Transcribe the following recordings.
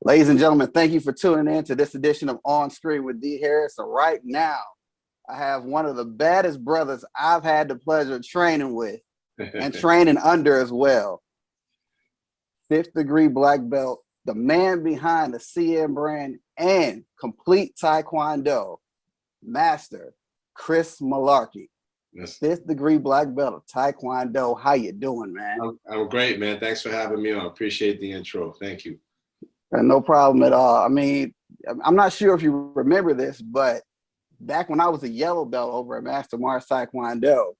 Ladies and gentlemen, thank you for tuning in to this edition of On Screen with Dee Harris. So right now, I have one of the baddest brothers I've had the pleasure of training with and training under as well. Fifth degree black belt, the man behind the CM brand and complete Taekwondo, Master Chris Malarkey. Yes. Fifth degree black belt of Taekwondo. How you doing, man? I'm great, man. Thanks for having me on. Appreciate the intro. Thank you. No problem at all. I mean, I'm not sure if you remember this, but back when I was a yellow belt over at Master Mars Taekwondo,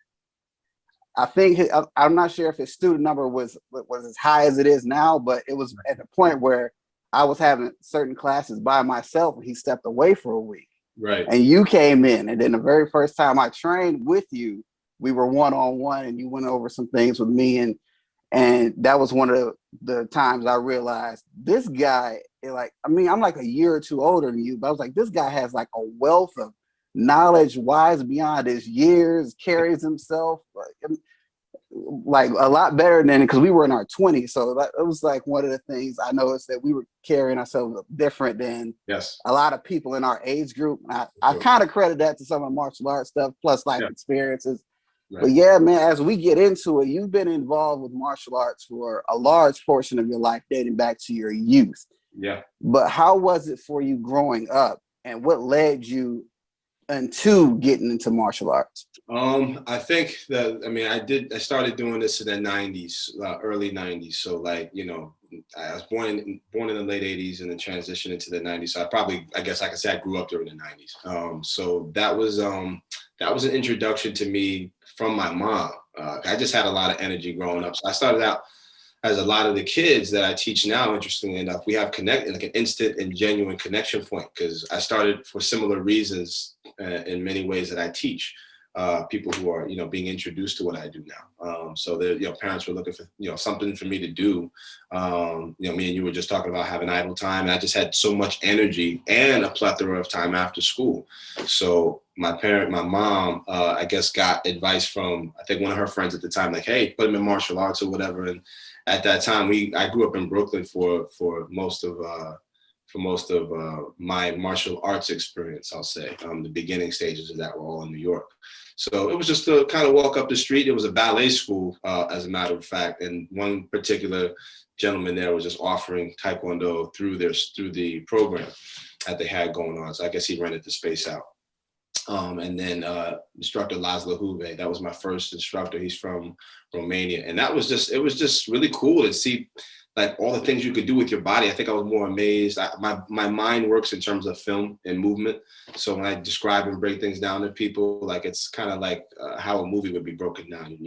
I think I'm not sure if his student number was as high as it is now, but it was at the point where I was having certain classes by myself and he stepped away for a week. Right. And you came in, and then the very first time I trained with you, we were one-on-one and you went over some things with me, and that was one of the times I realized this guy, I'm like a year or two older than you, but I was like, this guy has like a wealth of knowledge, wise beyond his years, carries himself like a lot better than, because we were in our 20s. So it was like one of the things I noticed, that we were carrying ourselves different than a lot of people in our age group. I kind of credit that to some of the martial arts stuff, plus life experiences. Right. But yeah, man, as we get into it, you've been involved with martial arts for a large portion of your life, dating back to your youth. Yeah. But how was it for you growing up, and what led you into getting into martial arts? I think that, I started doing this in the 90s, early 90s. So like, I was born in the late 80s and then transitioned into the 90s. So I guess I could say I grew up during the 90s. So that was an introduction to me from my mom. I just had a lot of energy growing up. So I started out, as a lot of the kids that I teach now, interestingly enough, we have like an instant and genuine connection point, because I started for similar reasons in many ways that I teach people who are, being introduced to what I do now. So parents were looking for, something for me to do. Me and you were just talking about having idle time, and I just had so much energy and a plethora of time after school. So my mom, I guess got advice from, I think, one of her friends at the time, like, hey, put him in martial arts or whatever. And at that time, I grew up in Brooklyn for most of my martial arts experience, I'll say. The beginning stages of that were all in New York. So it was just to kind of walk up the street. It was a ballet school, as a matter of fact. And one particular gentleman there was just offering Taekwondo through the program that they had going on. So I guess he rented the space out. And then instructor Laszlo Huve, that was my first instructor. He's from Romania. And it was just really cool to see like all the things you could do with your body. I think I was more amazed. My mind works in terms of film and movement. So when I describe and break things down to people, like it's kind of like how a movie would be broken down.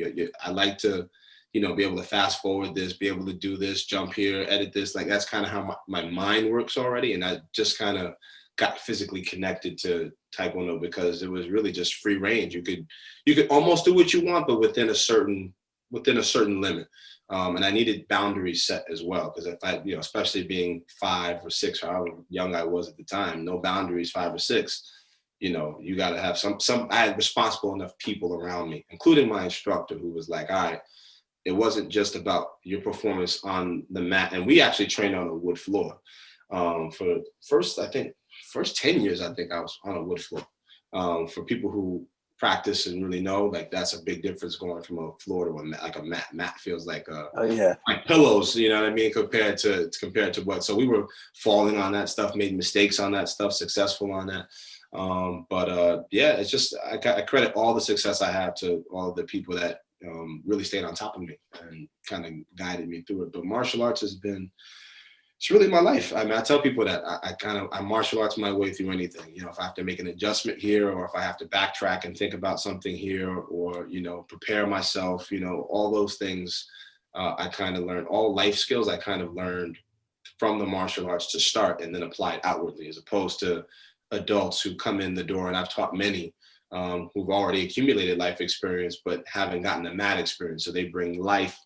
I like to, be able to fast forward this, be able to do this, jump here, edit this. Like that's kind of how my mind works already. And I just kind of got physically connected to Taekwondo because it was really just free range. You could almost do what you want, but within a certain limit. And I needed boundaries set as well, because if I, especially being 5 or 6, or however young I was at the time, no boundaries, 5 or 6, you got to have some. I had responsible enough people around me, including my instructor, who was like, all right, it wasn't just about your performance on the mat, and we actually trained on a wood floor. For first 10 years, I think I was on a wood floor. For people who practice and really know, like that's a big difference going from a floor to a mat. Mat feels like like pillows, you know what I mean, compared to what. So we were falling on that stuff, made mistakes on that stuff, successful on that. It's just I credit all the success I have to all of the people that really stayed on top of me and kind of guided me through it. But martial arts it's really my life. I mean, I tell people that I martial arts my way through anything. If I have to make an adjustment here, or if I have to backtrack and think about something here, or, prepare myself, all those things I kind of learned, all life skills I kind of learned from the martial arts to start and then applied outwardly, as opposed to adults who come in the door. And I've taught many who've already accumulated life experience, but haven't gotten the mat experience. So they bring life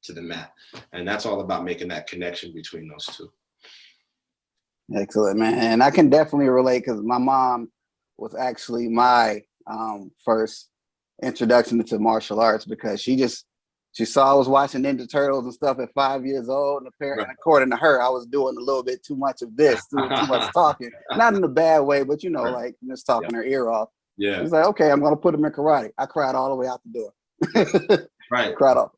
to the mat, and that's all about making that connection between those two. Excellent, man. And I can definitely relate, because my mom was actually my first introduction to martial arts, because she just She saw I was watching Ninja Turtles and stuff at 5 years old, and Right. according to her, I was doing a little bit too much of this, too much talking. Not in a bad way, but you know, Right. like just talking her ear off. Yeah. She's like, okay, I'm gonna put him in karate. I cried all the way out the door. Right. Cried off.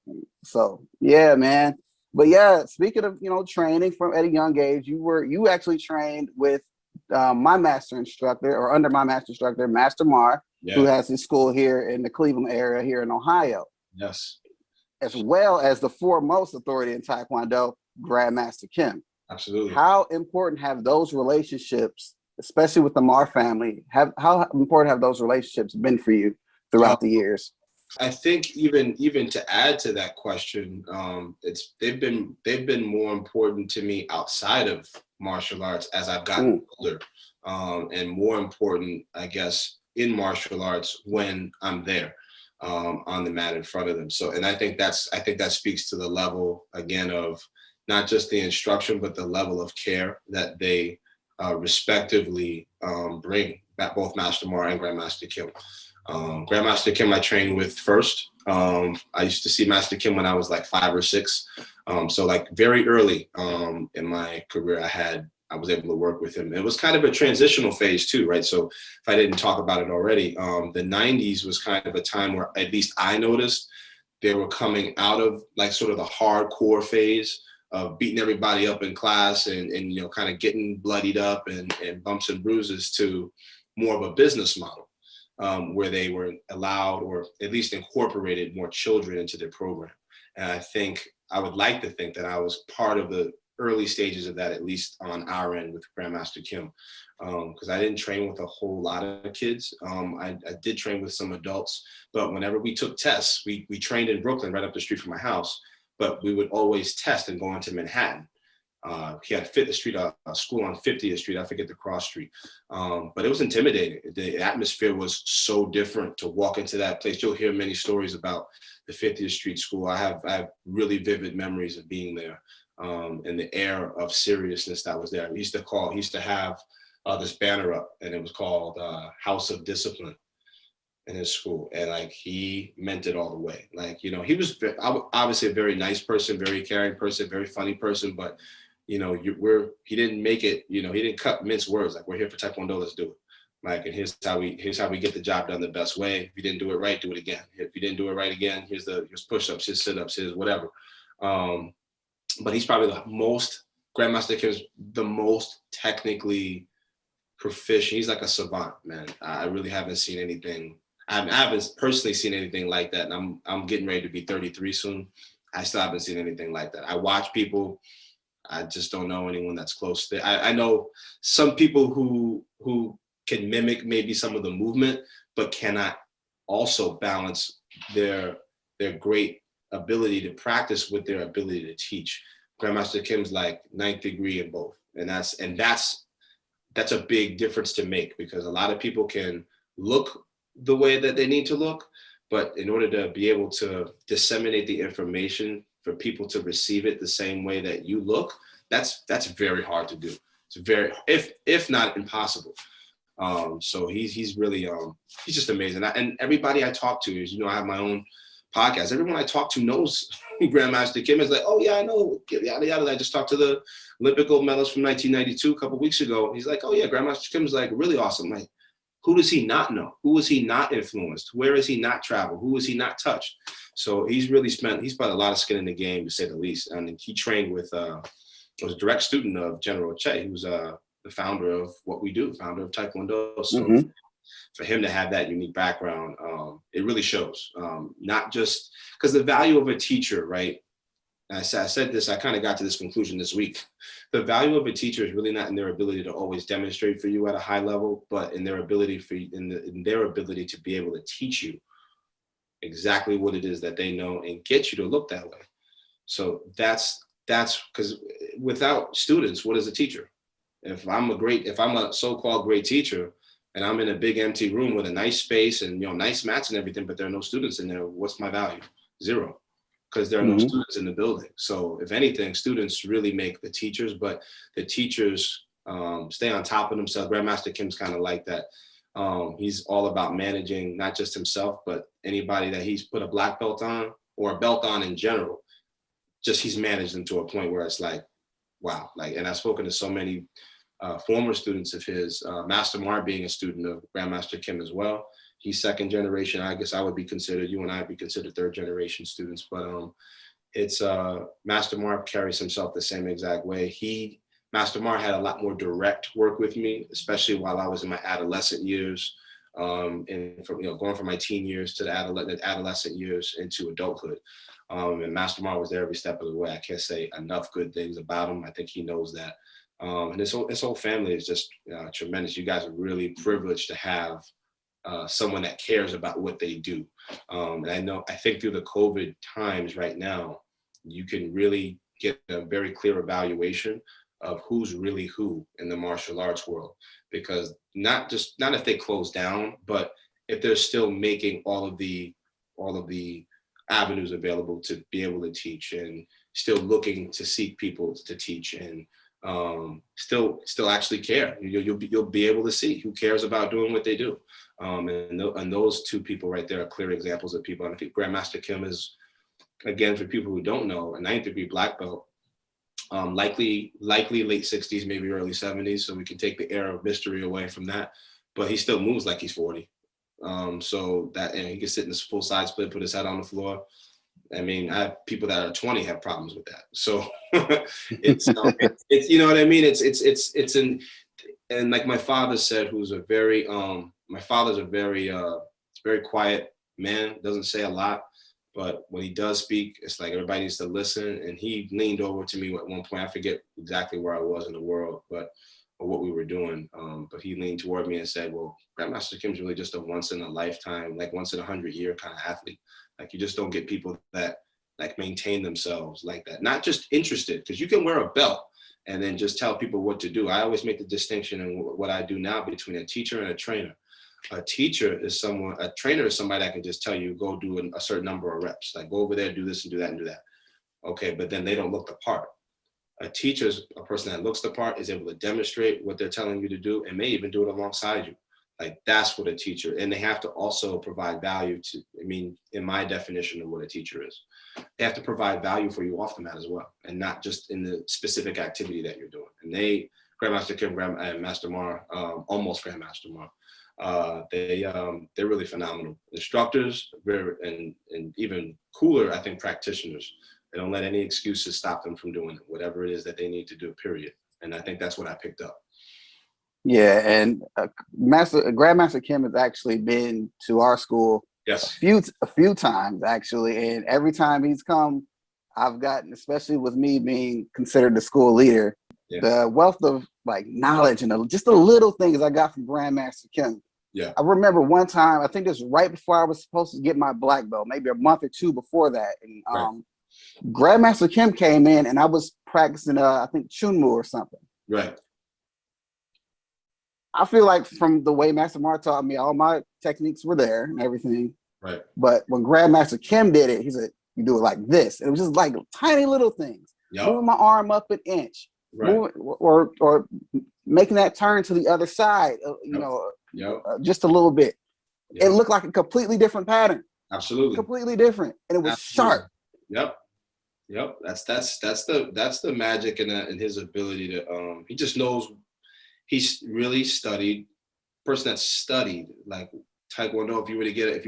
So yeah, man. But yeah, speaking of training from at a young age, you actually trained with my master instructor, or under my master instructor, Master Mar, who has his school here in the Cleveland area here in Ohio. Yes. As well as the foremost authority in Taekwondo, Grandmaster Kim. Absolutely. How important have those relationships, especially with the Mar family, how important have those relationships been for you throughout the years? I think even to add to that question, they've been more important to me outside of martial arts as I've gotten older, and more important, I guess, in martial arts when I'm there. On the mat in front of them. So, and I think that speaks to the level again of not just the instruction, but the level of care that they respectively bring, both Master Mar and Grandmaster Kim. Grandmaster Kim I trained with first. I used to see Master Kim when I was like 5 or 6. So like very early in my career, I was able to work with him. It was kind of a transitional phase too, right? So if I didn't talk about it already, the 90s was kind of a time where at least I noticed they were coming out of like sort of the hardcore phase of beating everybody up in class and kind of getting bloodied up and bumps and bruises to more of a business model where they were allowed or at least incorporated more children into their program. And I would like to think that I was part of the early stages of that, at least on our end with Grandmaster Kim, because I didn't train with a whole lot of kids. I did train with some adults, but whenever we took tests, we trained in Brooklyn, right up the street from my house, but we would always test and go into Manhattan. He had a school on 50th Street, I forget the cross street, but it was intimidating. The atmosphere was so different to walk into that place. You'll hear many stories about the 50th Street school. I have really vivid memories of being there. And the air of seriousness that was there. He used to have this banner up, and it was called House of Discipline in his school. And like, he meant it all the way. Like, he was obviously a very nice person, very caring person, very funny person, but he didn't make it, he didn't cut mince words. Like, we're here for Taekwondo, let's do it. Like, and here's how we get the job done the best way. If you didn't do it right, do it again. If you didn't do it right again, here's push-ups, here's sit-ups, here's whatever. But he's probably Grandmaster Kim is the most technically proficient. He's like a savant, man. I really haven't seen anything. I haven't personally seen anything like that. And I'm getting ready to be 33 soon. I still haven't seen anything like that. I watch people. I just don't know anyone that's close to it. I know some people who can mimic maybe some of the movement, but cannot also balance their great ability to practice with their ability to teach. Grandmaster Kim's like 9th degree in both. And that's a big difference to make, because a lot of people can look the way that they need to look, but in order to be able to disseminate the information for people to receive it the same way that you look, that's very hard to do. It's very, if not impossible. So he's really, he's just amazing. And everybody I talk to is, I have my own podcast. Everyone I talk to knows Grandmaster Kim. Is like, oh yeah, I know, yada yada. I just talked to the Olympic gold medalist from 1992 a couple weeks ago. He's like, oh yeah, Grandmaster Kim is like really awesome. Like, who does he not know? Who was he not influenced? Where has he not traveled? Who has he not touched? So he's spent a lot of skin in the game, to say the least. And he trained with was a direct student of General Che, who's the founder of what we do, founder of Taekwondo. So for him to have that unique background, it really shows. Not just because the value of a teacher, right? And I said this, I kind of got to this conclusion this week. The value of a teacher is really not in their ability to always demonstrate for you at a high level, but in their ability in their ability to be able to teach you exactly what it is that they know and get you to look that way. So that's because without students, what is a teacher? If I'm a so-called great teacher and I'm in a big empty room with a nice space and nice mats and everything, but there are no students in there, what's my value? Zero, because there are no students in the building. So if anything, students really make the teachers, but the teachers stay on top of themselves. Grandmaster Kim's kind of like that. He's all about managing not just himself, but anybody that he's put a black belt on. or a belt on in general. Just he's managed them to a point where it's like, wow. Like, and I've spoken to so many former students of his, Master Mar being a student of Grandmaster Kim as well. He's second generation. I guess I would be considered, you and I would be considered third generation students, but it's Master Mar carries himself the same exact way. Master Mar had a lot more direct work with me, especially while I was in my adolescent years, and from, going from my teen years to the adolescent years into adulthood. And Master Mar was there every step of the way. I can't say enough good things about him. I think he knows that. And his whole family is just tremendous. You guys are really privileged to have someone that cares about what they do. And I think through the COVID times right now, you can really get a very clear evaluation of who's really who in the martial arts world, because not if they close down, but if they're still making all of the avenues available to be able to teach, and still looking to seek people to teach, and still actually care. You'll be able to see who cares about doing what they do. And those two people right there are clear examples of people. And I think Grandmaster Kim is, again, for people who don't know, a 9th degree black belt, likely late 60s, maybe early 70s. So we can take the air of mystery away from that. But he still moves like he's 40. So that, and he can sit in this full side split, put his head on the floor. I mean, I have people that are 20 have problems with that. So it's you know what I mean? And like my father said, who's a very, my father's a very quiet man, doesn't say a lot, but when he does speak, it's like everybody needs to listen. And he leaned over to me at one point. I forget exactly where I was in the world, or what we were doing. But he leaned toward me and said, well, Grandmaster Kim's really just a once in a lifetime, like once in 100-year kind of athlete. Like, you just don't get people that like maintain themselves like that. Not just interested, because you can wear a belt and then just tell people what to do. I always make the distinction in what I do now between a teacher and a trainer. A trainer is somebody that can just tell you, go do a certain number of reps, like go over there, do this and do that and do that. Okay, but then they don't look the part. A teacher is a person that looks the part, is able to demonstrate what they're telling you to do, and may even do it alongside you. Like, that's what a teacher, and they have to also provide value to, I mean, in my definition of what a teacher is, they have to provide value for you off the mat as well, and not just in the specific activity that you're doing. And Grandmaster Kim and Master Mar, almost Grandmaster Mar, they're really phenomenal instructors, and even cooler, I think, practitioners. They don't let any excuses stop them from doing whatever it is that they need to do, period. And I think that's what I picked up. Yeah, and Grandmaster Kim has actually been to our school Yes. a few times, actually. And every time he's come, I've gotten, especially with me being considered the school leader, the wealth of like knowledge and just the little things I got from Grandmaster Kim. Yeah. I remember one time, I think it was right before I was supposed to get my black belt, maybe a month or two before that. And right. Grandmaster Kim came in and I was practicing, I think, Chunmu or something. Right. I feel like from the way Master Mar taught me, all my techniques were there and everything. Right. But when Grandmaster Kim did it, he said, you do it like this. And it was just like tiny little things. Yep. Moving my arm up an inch. Right. Or making that turn to the other side, just a little bit. Yep. It looked like a completely different pattern. Absolutely. Completely different. And it was sharp. Yep. That's the magic in his ability to he just knows. He's really studied, person that studied like Taekwondo. If you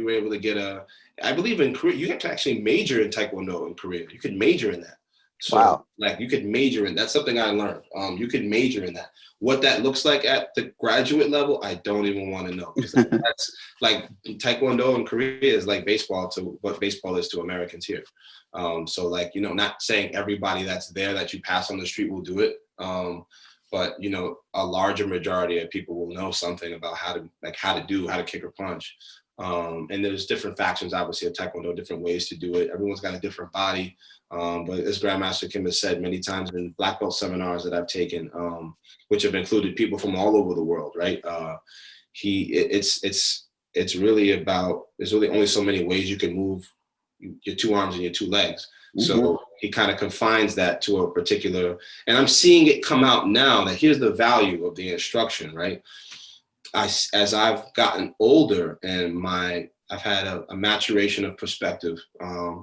were able to get I believe in Korea, you have to actually major in Taekwondo in Korea. You could major in that. So wow. Like you could major in, that's something I learned. You could major in that. What that looks like at the graduate level, I don't even want to know. That's like Taekwondo in Korea is like baseball to what baseball is to Americans here. So like, not saying everybody that's there that you pass on the street will do it. But a larger majority of people will know something about how to kick or punch. And there's different factions, obviously, of Taekwondo, different ways to do it. Everyone's got a different body. But as Grandmaster Kim has said many times in black belt seminars that I've taken, which have included people from all over the world, right? It's really about, there's really only so many ways you can move your two arms and your two legs. So he kind of confines that to a particular, and I'm seeing it come out now that here's the value of the instruction, right? As I've gotten older and my I've had a maturation of perspective.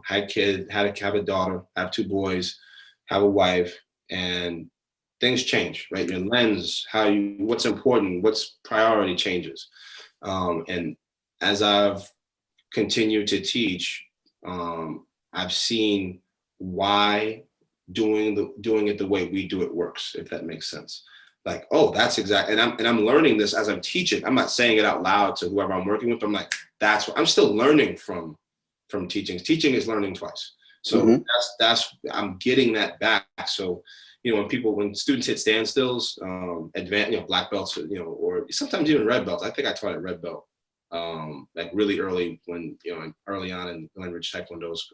Had have a daughter, have two boys, have a wife, and things change, right? Your lens, what's important, what's priority changes. And as I've continued to teach, I've seen why doing it the way we do it works, if that makes sense. Like, oh, that's exactly, and I'm learning this as I'm teaching. I'm not saying it out loud to whoever I'm working with, but I'm like, that's what I'm still learning from teaching. Teaching is learning twice. So that's I'm getting that back. So, when students hit standstills, advanced, black belts, or sometimes even red belts. I think I taught at red belt, like really early early on in Glenridge Taekwondo's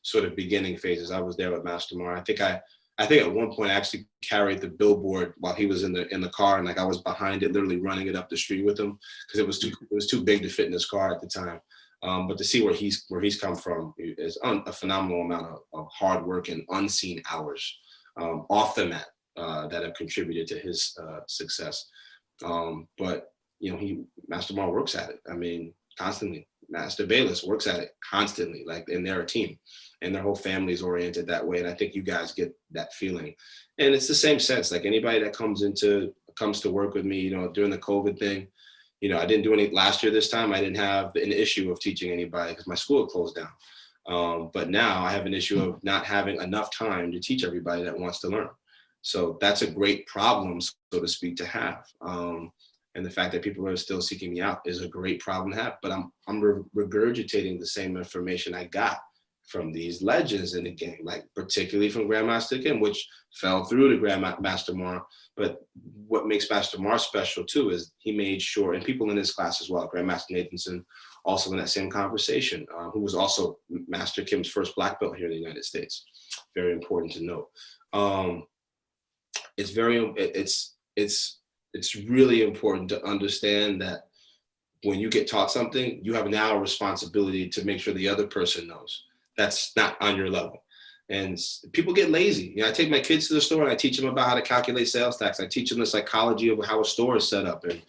sort of beginning phases. I was there with Master Mar. I think at one point I actually carried the billboard while he was in the car, and like I was behind it, literally running it up the street with him because it was too big to fit in his car at the time. But to see where he's come from is a phenomenal amount of hard work and unseen hours off the mat that have contributed to his success. But Master Mar works at it. I mean, constantly. Master Bayless works at it constantly, like, and they're a team, and their whole family is oriented that way. And I think you guys get that feeling, and it's the same sense. Like anybody that comes to work with me, during the COVID thing, I didn't do any last year. This time I didn't have an issue of teaching anybody because my school had closed down. But now I have an issue of not having enough time to teach everybody that wants to learn. So that's a great problem, so to speak, to have. And the fact that people are still seeking me out is a great problem to have. But I'm regurgitating the same information I got from these legends in the game, like particularly from Grandmaster Kim, which fell through to Grandmaster Mar. But what makes Master Mar special too is he made sure, and people in his class as well, Grandmaster Nathanson, also in that same conversation, who was also Master Kim's first black belt here in the United States. Very important to note. It's really important to understand that when you get taught something, you have now a responsibility to make sure the other person knows that's not on your level. And people get lazy. I take my kids to the store and I teach them about how to calculate sales tax. I teach them the psychology of how a store is set up, and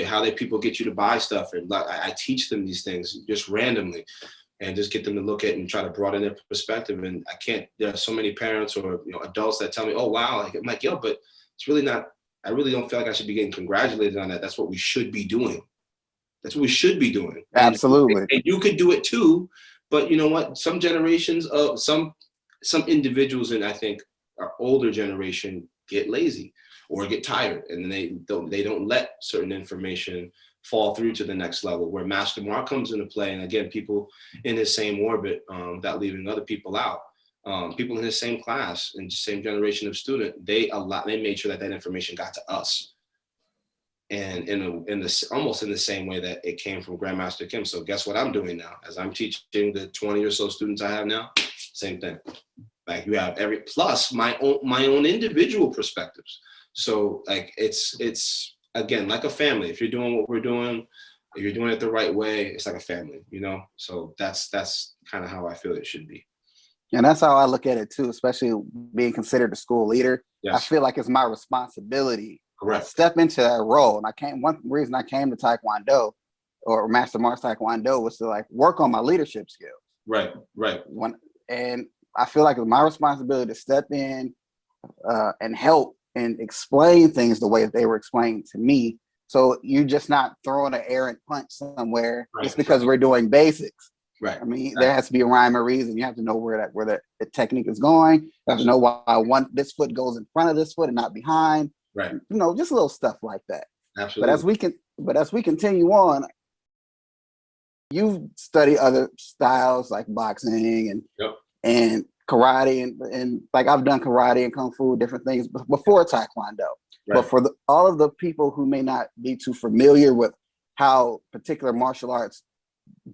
how people get you to buy stuff. And I teach them these things just randomly, and just get them to look at and try to broaden their perspective. And there are so many parents or adults that tell me, oh wow, I'm like, yo, but it's really not. I really don't feel like I should be getting congratulated on that. That's what we should be doing. That's what we should be doing. Absolutely. And you could do it too, but you know what? Some generations of some individuals, and I think our older generation, get lazy or get tired, and then they don't let certain information fall through to the next level, where Master Mar comes into play. And again, people in his same orbit, without leaving other people out. People in his same class and same generation of student, they made sure that information got to us, and almost in the same way that it came from Grandmaster Kim. So guess what I'm doing now? As I'm teaching the 20 or so students I have now, same thing. Like you have plus my own individual perspectives. So like it's again like a family. If you're doing what we're doing, if you're doing it the right way, it's like a family, So that's kind of how I feel it should be. And that's how I look at it too, especially being considered a school leader. Yes. I feel like it's my responsibility to step into that role. And one reason I came to Taekwondo or Master Mar's Taekwondo was to like work on my leadership skills. Right. And I feel like it's my responsibility to step in and help and explain things the way that they were explained to me. So you're just not throwing an errant punch somewhere just because we're doing basics. Right. I mean, there has to be a rhyme or reason. You have to know where the technique is going. You have to know why this foot goes in front of this foot and not behind. Right. Just little stuff like that. Absolutely. But as we continue on, you study other styles like boxing and karate and like I've done karate and kung fu, different things before Taekwondo. Right. But for all of the people who may not be too familiar with how particular martial arts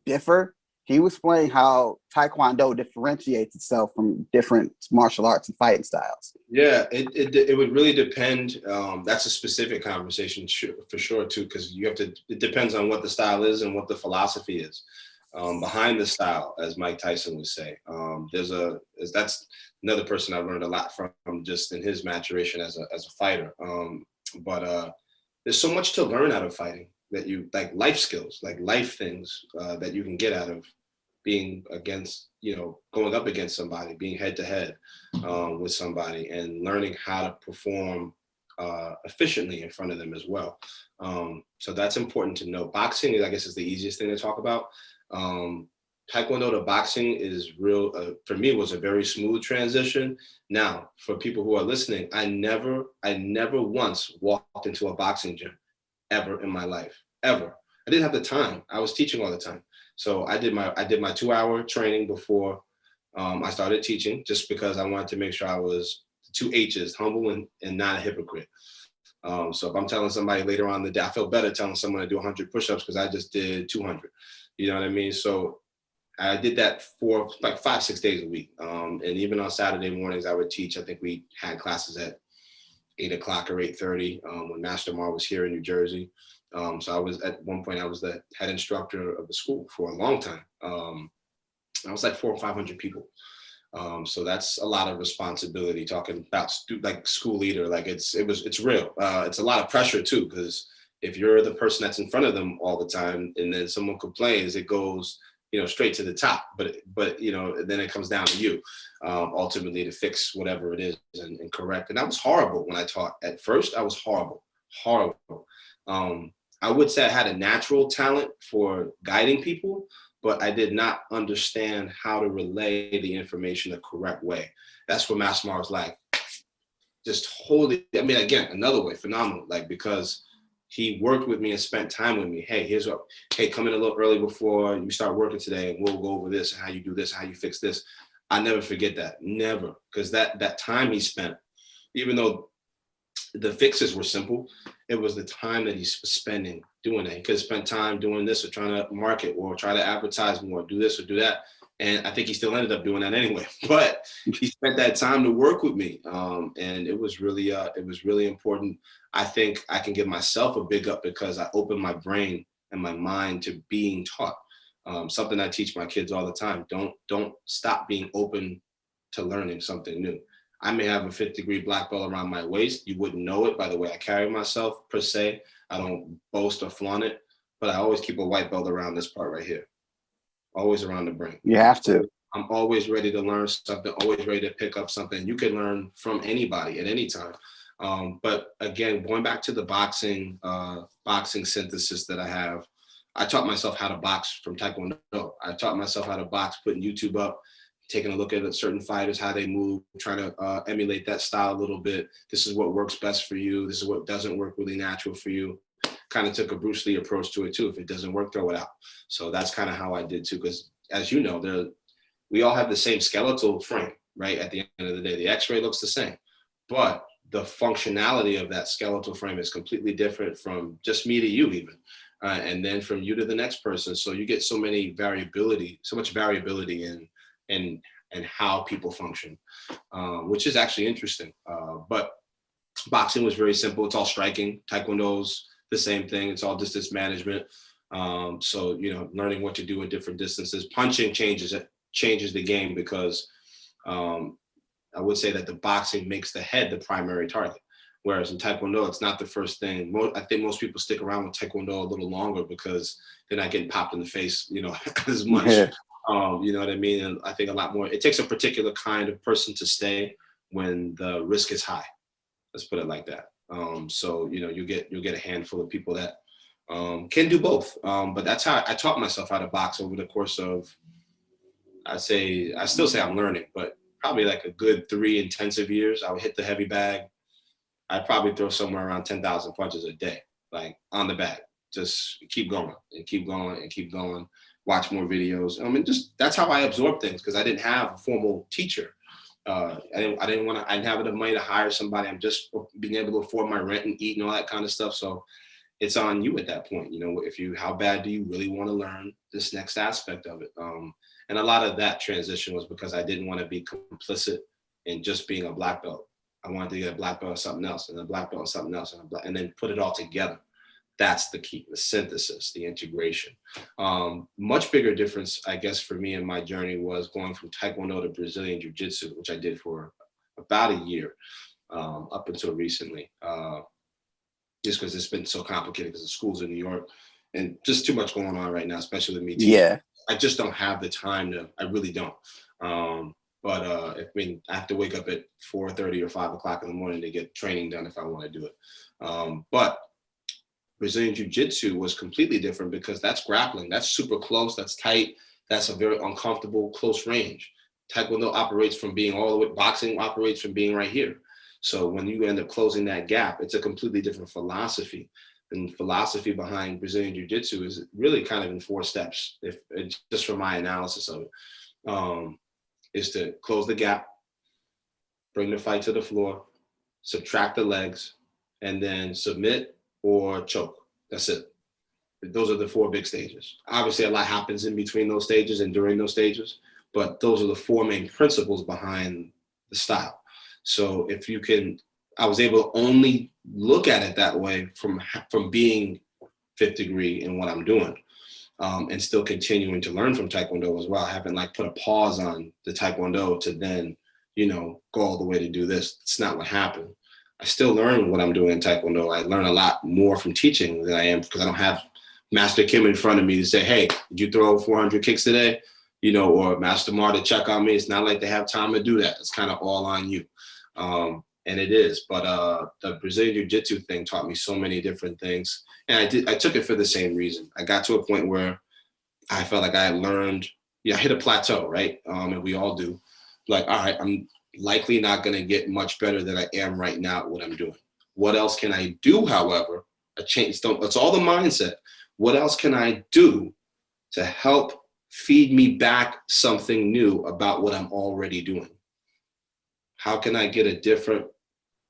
differ, can you explain how Taekwondo differentiates itself from different martial arts and fighting styles? Yeah, it would really depend. That's a specific conversation for sure too, because it depends on what the style is and what the philosophy is behind the style, as Mike Tyson would say. That's another person I've learned a lot from just in his maturation as a fighter. But there's so much to learn out of fighting. that you like, life skills, like life things that you can get out of being against, going up against somebody, being head to head with somebody, and learning how to perform efficiently in front of them as well. So that's important to know. Boxing, I guess, is the easiest thing to talk about. Taekwondo to boxing is real, for me, was a very smooth transition. Now, for people who are listening, I never once walked into a boxing gym ever in my life, ever. I didn't have the time. I was teaching all the time. So I did my 2-hour training before I started teaching, just because I wanted to make sure I was, 2 H's, humble and not a hypocrite. So if I'm telling somebody later on in the day, I feel better telling someone to do 100 push-ups because I just did 200. You know what I mean? So I did that for like 5-6 days a week. And even on Saturday mornings, I would teach. I think we had classes at 8 o'clock or 8:30 when Master Mar was here in New Jersey. So I was, at one point, I was the head instructor of the school for a long time. I was like 400 or 500 people. So that's a lot of responsibility, talking about like school leader, like it's real. It's a lot of pressure too, because if you're the person that's in front of them all the time and then someone complains, it goes, straight to the top, but then it comes down to you, ultimately, to fix whatever it is and correct. And that was horrible when I taught. At first, I was horrible. I would say I had a natural talent for guiding people, but I did not understand how to relay the information the correct way. That's where Master Mar was like, just wholly, I mean, again, another way, phenomenal, like, because he worked with me and spent time with me. Hey, come in a little early before you start working today, and we'll go over this and how you do this, how you fix this. I never forget that, never, because that time he spent, even though the fixes were simple, it was the time that he's spending doing that. He could have spent time doing this or trying to market or try to advertise more, do this or do that. And I think he still ended up doing that anyway, but he spent that time to work with me. And it was really important. I think I can give myself a big up because I opened my brain and my mind to being taught. Something I teach my kids all the time. Don't stop being open to learning something new. I may have a 5th-degree black belt around my waist. You wouldn't know it by the way I carry myself, per se. I don't boast or flaunt it, but I always keep a white belt around this part right here. Always around the brain. You have to. I'm always ready to learn something, always ready to pick up something. You can learn from anybody at any time. But again, going back to the boxing synthesis that I have, I taught myself how to box from Taekwondo. I taught myself how to box, putting YouTube up, taking a look at certain fighters, how they move, trying to emulate that style a little bit. This is what works best for you. This is what doesn't work really natural for you. Kind of took a Bruce Lee approach to it too. If it doesn't work, throw it out. So that's kind of how I did too. Because as you know, we all have the same skeletal frame, right? At the end of the day, the X-ray looks the same, but the functionality of that skeletal frame is completely different from just me to you even. And then from you to the next person. So you get so much variability in how people function, which is actually interesting. But boxing was very simple. It's all striking. Taekwondo's the same thing. It's all distance management. So, learning what to do at different distances. Punching changes the game because I would say that the boxing makes the head the primary target. Whereas in Taekwondo, it's not the first thing. I think most people stick around with Taekwondo a little longer because they're not getting popped in the face, as much. Yeah. You know what I mean? And I think a lot more, it takes a particular kind of person to stay when the risk is high. Let's put it like that. So, you'll get a handful of people that can do both. But that's how I taught myself how to box over the course of, I still say I'm learning, but probably like a good 3 intensive years. I would hit the heavy bag. I'd probably throw somewhere around 10,000 punches a day, like on the bag. Just keep going and keep going and keep going. Watch more videos. Just that's how I absorb things because I didn't have a formal teacher. I didn't have enough money to hire somebody. I'm just being able to afford my rent and eat and all that kind of stuff. So it's on you at that point. How bad do you really want to learn this next aspect of it? And a lot of that transition was because I didn't want to be complicit in just being a black belt. I wanted to get a black belt or something else, and a black belt or something else, and then put it all together. That's the key, the synthesis, the integration. Much bigger difference, I guess, for me in my journey was going from Taekwondo to Brazilian Jiu Jitsu, which I did for about a year, up until recently. just because it's been so complicated because the schools in New York and just too much going on right now, especially with me teaching. Yeah. I just don't have the time to, I really don't. I mean, I have to wake up at 4:30 or 5 o'clock in the morning to get training done if I want to do it. But Brazilian Jiu Jitsu was completely different because that's grappling. That's super close. That's tight. That's a very uncomfortable, close range. Taekwondo operates from being all the way, boxing operates from being right here. So when you end up closing that gap, it's a completely different philosophy. And philosophy behind Brazilian Jiu Jitsu is really kind of in 4 steps, if just from my analysis of it, is to close the gap, bring the fight to the floor, subtract the legs, and then submit or choke. That's it. Those are the 4 big stages. Obviously, a lot happens in between those stages and during those stages, but those are the 4 main principles behind the style. So if you can, I was able to only look at it that way from being 5th degree in what I'm doing, and still continuing to learn from Taekwondo as well. I haven't like put a pause on the Taekwondo to then, go all the way to do this. It's not what happened. I still learn what I'm doing in Taekwondo. I learn a lot more from teaching than I am because I don't have Master Kim in front of me to say, hey, did you throw 400 kicks today? Or Master Mar to check on me. It's not like they have time to do that. It's kind of all on you. And it is, but the Brazilian Jiu Jitsu thing taught me so many different things. And I took it for the same reason. I got to a point where I felt like I had learned, I hit a plateau, right? And we all do. Like, all right, I'm likely not going to get much better than I am right now at what I'm doing. What else can I do, however? It's all the mindset. What else can I do to help feed me back something new about what I'm already doing? How can I get a different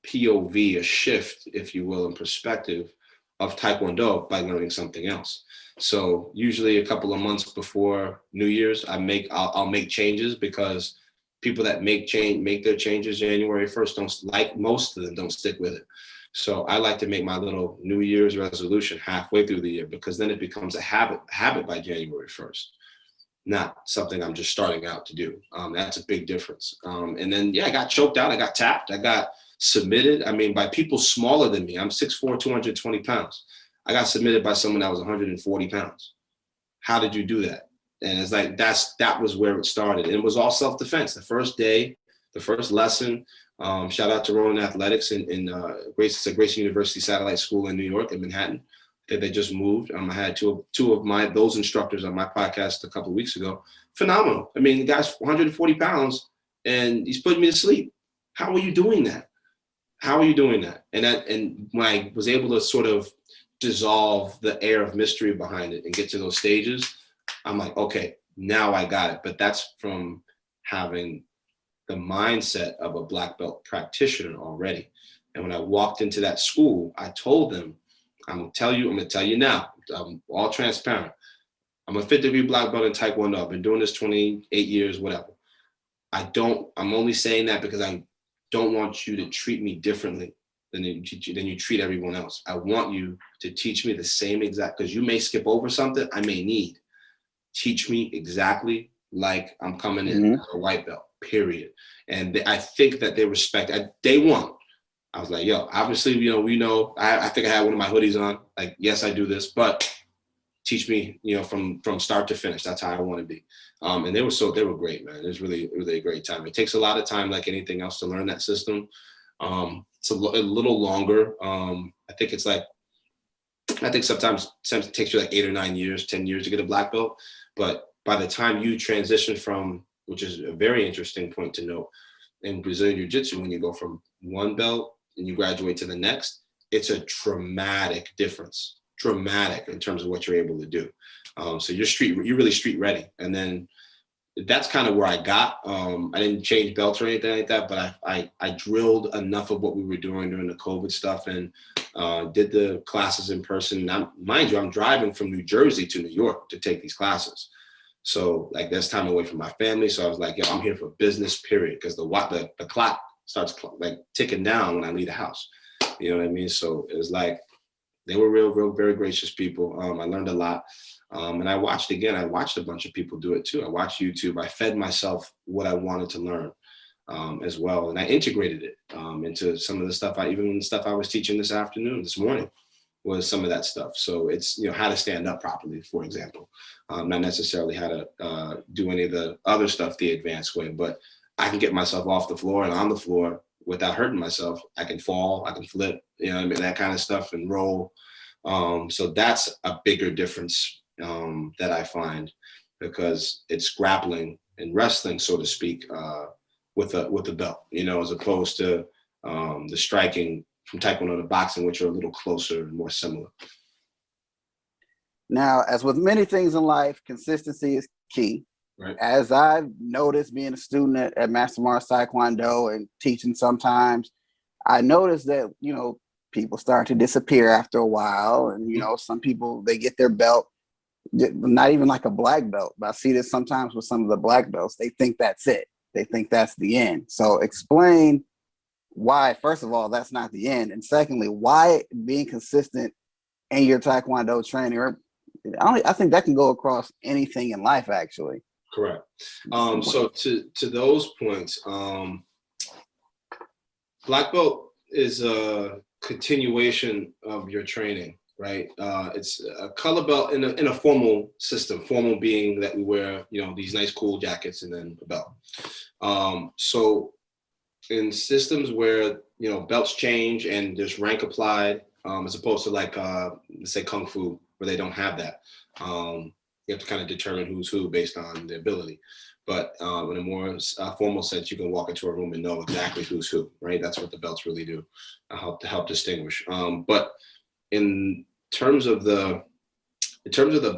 POV, a shift, if you will, in perspective of Taekwondo by learning something else? So usually a couple of months before New Year's, I'll make changes because people that make their changes January 1st most of them don't stick with it. So I like to make my little New Year's resolution halfway through the year because then it becomes a habit by January 1st. Not something I'm just starting out to do. That's a big difference. And then, I got choked out. I got tapped. I got submitted. I mean, by people smaller than me. I'm 6'4", 220 pounds. I got submitted by someone that was 140 pounds. How did you do that? And it's like, that was where it started. And it was all self-defense. The first day, the first lesson, shout out to Ronin Athletics in Grace University Satellite School in New York, in Manhattan. That they just moved. I had two of those instructors on my podcast a couple of weeks ago. Phenomenal. I mean, the guy's 140 pounds and he's putting me to sleep. How are you doing that? How are you doing that? And when I was able to sort of dissolve the air of mystery behind it and get to those stages, I'm like, okay, now I got it. But that's from having the mindset of a black belt practitioner already. And when I walked into that school, I told them, I'm going to tell you now, I'm all transparent. I'm a 5th degree black belt in Taekwondo. I've been doing this 28 years, whatever. I'm only saying that because I don't want you to treat me differently than you treat everyone else. I want you to teach me the same exact, because you may skip over something I may need. Teach me exactly like I'm coming in as a white belt, period. And I think that they respect, at day one, I was like, yo, obviously, we know, I think I had one of my hoodies on. Like, yes, I do this, but teach me, from start to finish. That's how I want to be. And they were great, man. It was really, really a great time. It takes a lot of time, like anything else, to learn that system. It's a little longer. I think sometimes it takes you like 8 or 9 years, 10 years to get a black belt. But by the time you transition from, which is a very interesting point to note, in Brazilian Jiu Jitsu, when you go from one belt and you graduate to the next, it's a dramatic difference, dramatic in terms of what you're able to do. So you're really street ready. And then that's kind of where I got. I didn't change belts or anything like that, but I drilled enough of what we were doing during the COVID stuff and did the classes in person. Now, mind you, I'm driving from New Jersey to New York to take these classes. So like that's time away from my family. So I was like, yo, I'm here for business, period. Because the clock starts like ticking down when I leave the house. You know what I mean? So it was like, they were real, very gracious people. I learned a lot. And I watched a bunch of people do it too. I watched YouTube. I fed myself what I wanted to learn as well. And I integrated it into some of the stuff, even the stuff I was teaching this morning. was some of that stuff. So it's, how to stand up properly, for example, not necessarily how to do any of the other stuff the advanced way, but I can get myself off the floor and on the floor without hurting myself. I can fall, I can flip, that kind of stuff, and roll. So that's a bigger difference that I find, because it's grappling and wrestling, so to speak, with a belt, as opposed to the striking from Taekwondo to boxing, which are a little closer and more similar. Now, as with many things in life, consistency is key. Right. As I've noticed being a student at Master Mars Taekwondo and teaching sometimes, I noticed that, people start to disappear after a while. And, some people, they get their belt, not even like a black belt, but I see this sometimes with some of the black belts. They think that's it. They think that's the end. So explain why, first of all, that's not the end. And secondly, why being consistent in your Taekwondo training, or I think that can go across anything in life, actually. Correct. So to those points, black belt is a continuation of your training, right? It's a color belt in a formal system. Formal being that we wear, these nice cool jackets and then a belt. So in systems where belts change and there's rank applied, as opposed to like let's say Kung Fu, where they don't have that. You have to kind of determine who's who based on the ability. But in a more formal sense, you can walk into a room and know exactly who's who, right? That's what the belts really do, to help distinguish. But in terms of the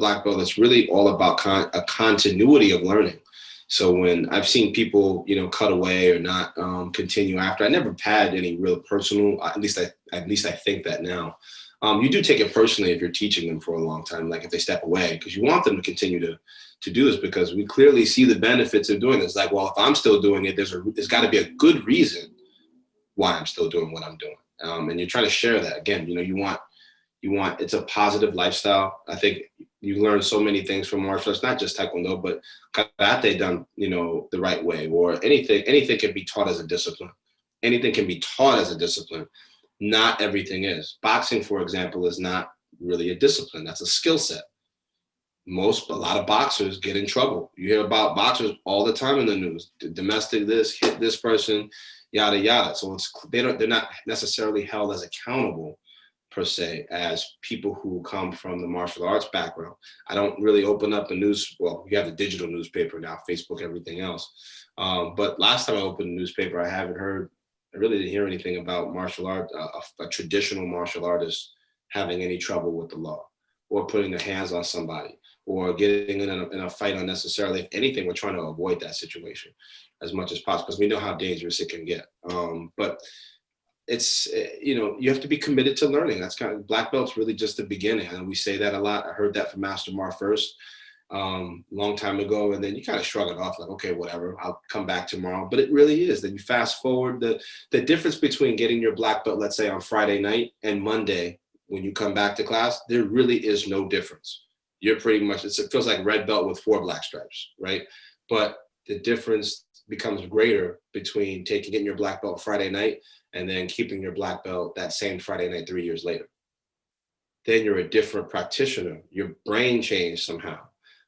black belt, it's really all about a continuity of learning. So when I've seen people, cut away or not continue after, I never had any real personal. At least I think that now. You do take it personally if you're teaching them for a long time, like if they step away, because you want them to continue to do this, because we clearly see the benefits of doing this. Like, well, if I'm still doing it, there's got to be a good reason why I'm still doing what I'm doing. And you're trying to share that. Again, you want it's a positive lifestyle. I think you learn so many things from martial arts, not just Taekwondo, but karate done, the right way, or anything can be taught as a discipline. Anything can be taught as a discipline. Not everything is. Boxing, for example, is not really a discipline. That's a skill set. A lot of boxers get in trouble. You hear about boxers all the time in the news. Domestic this, hit this person, yada yada. So they're not necessarily held as accountable per se as people who come from the martial arts background. I don't really open up the news. Well, you have the digital newspaper now, Facebook, everything else. But last time I opened a newspaper, I really didn't hear anything about martial art, a traditional martial artist having any trouble with the law, or putting their hands on somebody, or getting in a fight unnecessarily. If anything, we're trying to avoid that situation as much as possible, because we know how dangerous it can get. But it's, you have to be committed to learning. That's black belt's really just the beginning. And we say that a lot. I heard that from Master Mar first, long time ago, and then you kind of shrug it off like, okay, whatever, I'll come back tomorrow. But it really is. Then you fast forward, the difference between getting your black belt, let's say on Friday night, and Monday when you come back to class, there really is no difference. You're pretty much, it feels like red belt with 4 black stripes, right? But the difference becomes greater between getting your black belt Friday night and then keeping your black belt that same Friday night 3 years later. Then you're a different practitioner. Your brain changed somehow,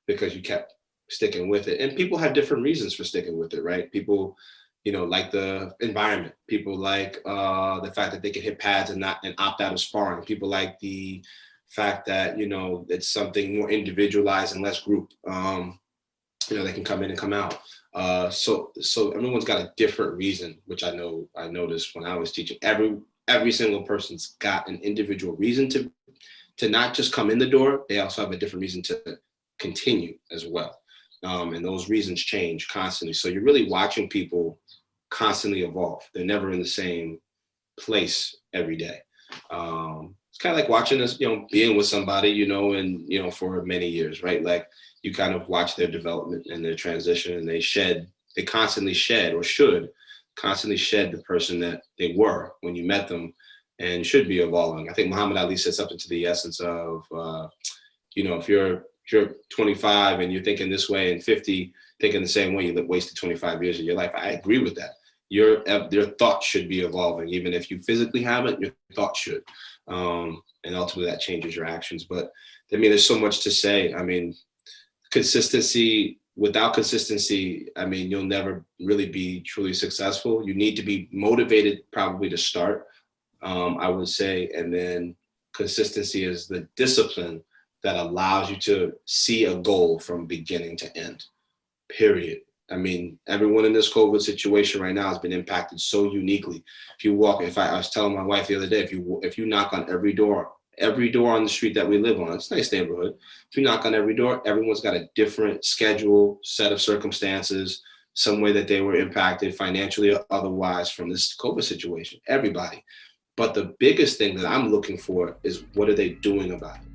because you kept sticking with it. And people have different reasons for sticking with it, right? People, like the environment. People like the fact that they can hit pads and opt out of sparring. People like the fact that, it's something more individualized and less group. They can come in and come out. So everyone's got a different reason, which I noticed when I was teaching. Every single person's got an individual reason to not just come in the door. They also have a different reason to continue as well. And those reasons change constantly. So you're really watching people constantly evolve. They're never in the same place every day. It's kind of like watching this, being with somebody, and, for many years, right? Like you kind of watch their development and their transition, and they constantly shed, or should constantly shed, the person that they were when you met them, and should be evolving. I think Muhammad Ali said something to the essence of, if you're 25 and you're thinking this way, and 50 thinking the same way, you wasted 25 years of your life. I agree with that. Your thoughts should be evolving, even if you physically haven't. Your thoughts should, and and ultimately that changes your actions. But I mean, there's so much to say. I mean, consistency, without consistency, I mean, you'll never really be truly successful. You need to be motivated probably to start, I would say. And then consistency is the discipline that allows you to see a goal from beginning to end, period. I mean, everyone in this COVID situation right now has been impacted so uniquely. If you walk, I was telling my wife the other day, if you knock on every door on the street that we live on, it's a nice neighborhood. If you knock on every door, everyone's got a different schedule, set of circumstances, some way that they were impacted financially or otherwise from this COVID situation, everybody. But the biggest thing that I'm looking for is, what are they doing about it?